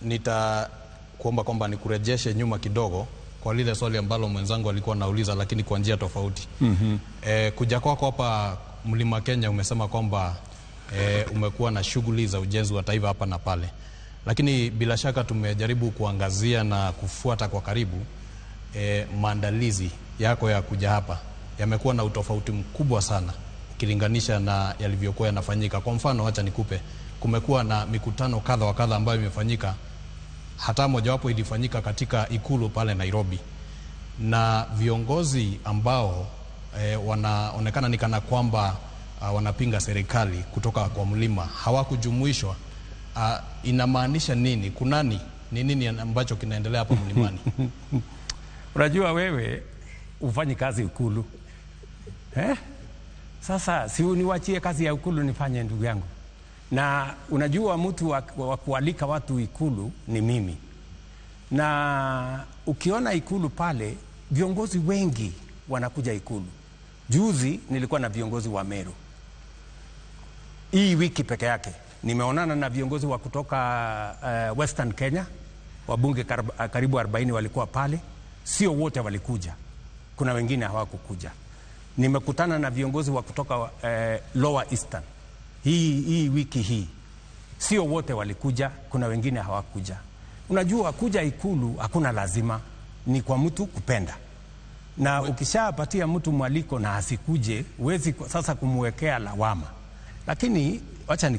nitakuomba kwamba nikurejeshe nyuma kidogo kwa lile swali ambalo mwenzangu alikuwa anauliza, lakini kwa njia tofauti. Kuja kwako hapa Mlima Kenya umesema kwamba umekuwa na shughuli za ujenzi wa taifa hapa na pale. Lakini bila shaka tumejaribu kuangazia na kufuata kwa karibu maandalizi yako ya kuja hapa. Yamekuwa na utofauti mkubwa sana ukilinganisha na yalivyokuwa yanafanyika. Kwa mfano, acha nikupe, kumekuwa na mikutano kadha wa kadha ambayo imefanyika. Hata mojawapo ilifanyika katika ikulu pale Nairobi, na viongozi ambao wanaonekana ni kana kwamba wanapinga serikali kutoka kwa mlima hawakujumuishwa. Inamaanisha nini? Kunani? Ni nini ambacho kinaendelea hapa mlimani? Unajua wewe ufanye kazi ikulu. Sasa si uniwachie kazi ya ikulu nifanye, ndugu yangu. Na unajua mtu wa kualika watu ikulu ni mimi. Na ukiona ikulu pale, viongozi wengi wanakuja ikulu. Juzi nilikuwa na viongozi wa Meru. Hii wiki peke yake nimeonana na viongozi wa kutoka Western Kenya. Wabunge karibu 40 walikuwa pale. Sio wote walikuja, kuna wengine hawakukuja. Nimekutana na viongozi wa kutoka Lower Eastern hii wiki hii. Sio wote walikuja, kuna wengine hawakuja. Unajua kuja ikulu hakuna lazima, ni kwa mtu kupenda. Na ukishapatia mtu mwaliko na asikuje, huwezi sasa kumwekea lawama. Lakini wacha